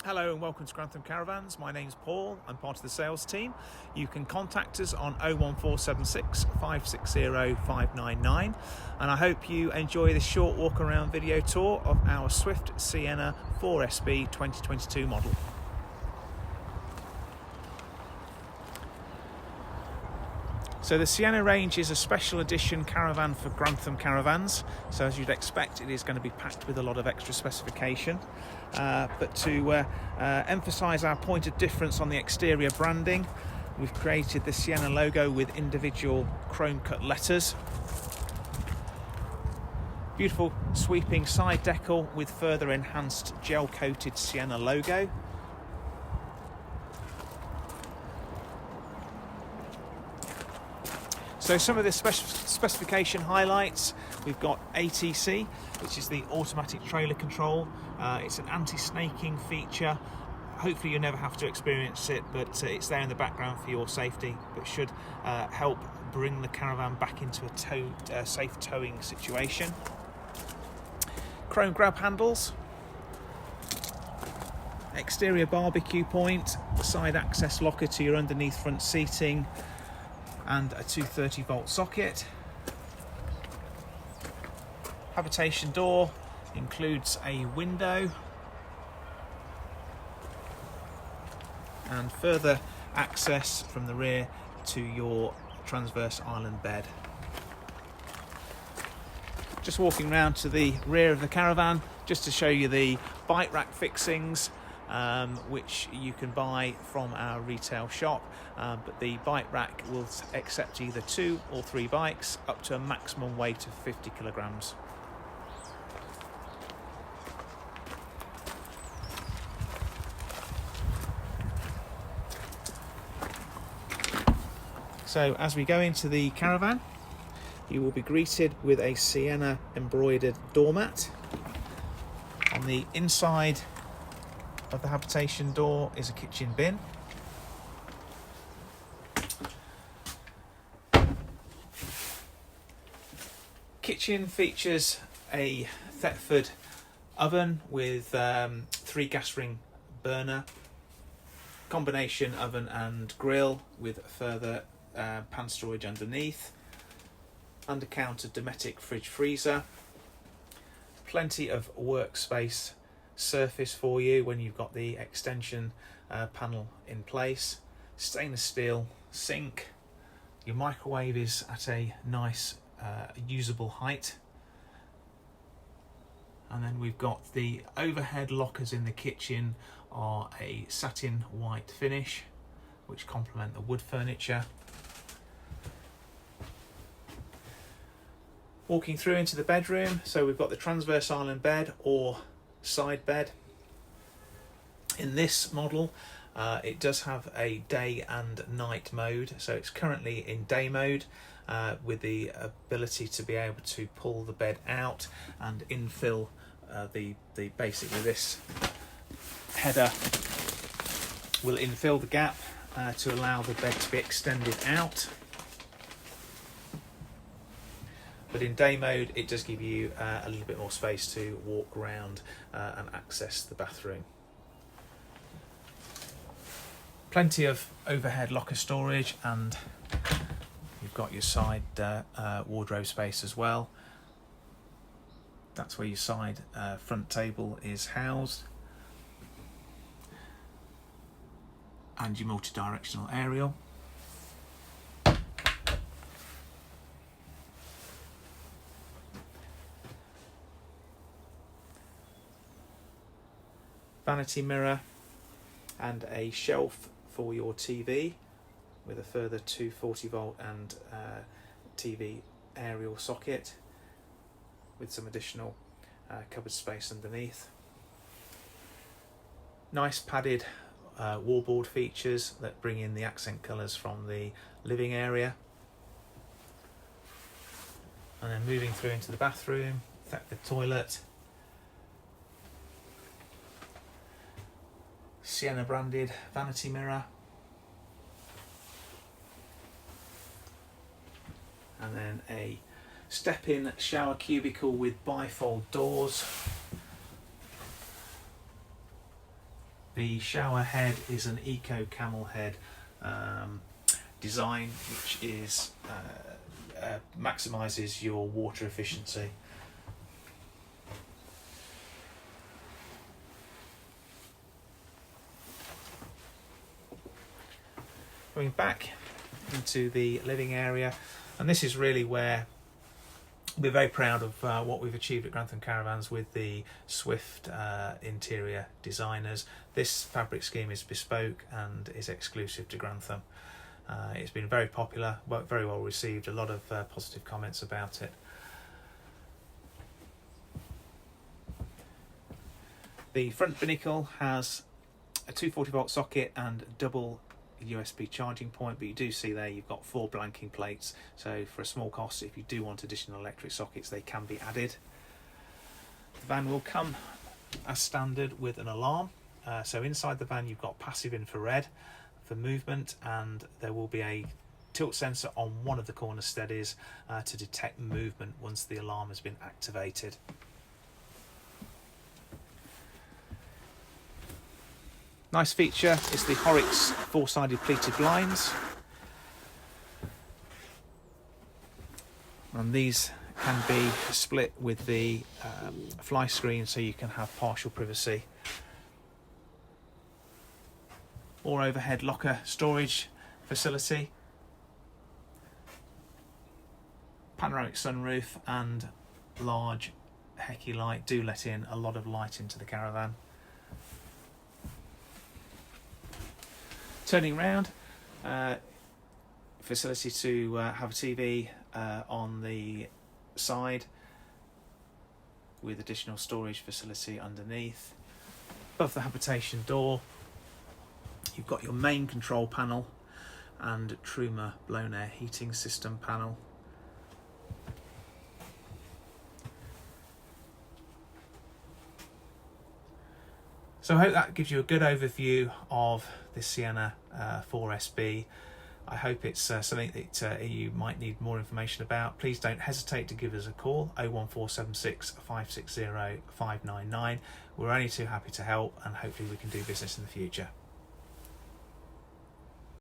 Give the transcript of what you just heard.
Hello and welcome to Grantham Caravans. My name's Paul. I'm part of the sales team. You can contact us on 01476 560 599, and I hope you enjoy this short walk around video tour of our Swift Siena 4SB 2022 model. So the Siena range is a special edition caravan for Grantham Caravans. So as you'd expect, it is going to be packed with a lot of extra specification. But to emphasise our point of difference on the exterior branding, we've created the Siena logo with individual chrome cut letters. Beautiful sweeping side decal with further enhanced gel coated Siena logo. So some of the specification highlights: we've got ATC, which is the automatic trailer control. It's an anti-snaking feature. Hopefully you never have to experience it, but it's there in the background for your safety, but should help bring the caravan back into a safe towing situation. Chrome grab handles, exterior barbecue point, side access locker to your underneath front seating, and a 230-volt socket. Habitation door includes a window and further access from the rear to your transverse island bed. Just walking round to the rear of the caravan just to show you the bike rack fixings, which you can buy from our retail shop, but the bike rack will accept either 2 or 3 bikes up to a maximum weight of 50 kilograms. So as we go into the caravan, you will be greeted with a Siena embroidered doormat. On the inside of the habitation door is a kitchen bin. Kitchen features a Thetford oven with 3 gas ring burner, combination oven and grill with further pan storage underneath, under counter Dometic fridge freezer, plenty of workspace surface for you when you've got the extension panel in place, stainless steel sink, your microwave is at a nice usable height, and then we've got the overhead lockers in the kitchen are a satin white finish which complement the wood furniture. Walking through into the bedroom, so we've got the transverse island bed or side bed. In this model, it does have a day and night mode, so it's currently in day mode with the ability to be able to pull the bed out and infill basically this header will infill the gap to allow the bed to be extended out. But in day mode, it does give you a little bit more space to walk around and access the bathroom. Plenty of overhead locker storage, and you've got your side wardrobe space as well. That's where your side front table is housed, and your multi-directional aerial. Vanity mirror and a shelf for your TV with a further 240-volt and TV aerial socket with some additional cupboard space underneath. Nice padded wallboard features that bring in the accent colours from the living area. And then moving through into the bathroom, the toilet, Siena branded vanity mirror, and then a step-in shower cubicle with bifold doors, The shower head is an eco camel head design, which is maximises your water efficiency. Going back into the living area, and this is really where we're very proud of what we've achieved at Grantham Caravans with the Swift interior designers. This fabric scheme is bespoke and is exclusive to Grantham. It's been very popular, very well received, a lot of positive comments about it. The front binnacle has a 240 volt socket and double USB charging point, but you do see there you've got 4 blanking plates, so for a small cost, if you do want additional electric sockets, they can be added. The van will come as standard with an alarm, so inside the van you've got passive infrared for movement, and there will be a tilt sensor on one of the corner steadies to detect movement once the alarm has been activated. Nice feature is the Horrocks 4-sided pleated blinds, and these can be split with the fly screen so you can have partial privacy. Or overhead locker storage facility, panoramic sunroof, and large Hecky light do let in a lot of light into the caravan. Turning round, facility to have a TV on the side with additional storage facility underneath. Above the habitation door you've got your main control panel and Truma blown air heating system panel. So I hope that gives you a good overview of the Siena 4SB. I hope it's something that you might need more information about. Please don't hesitate to give us a call, 01476 560 599. We're only too happy to help, and hopefully we can do business in the future.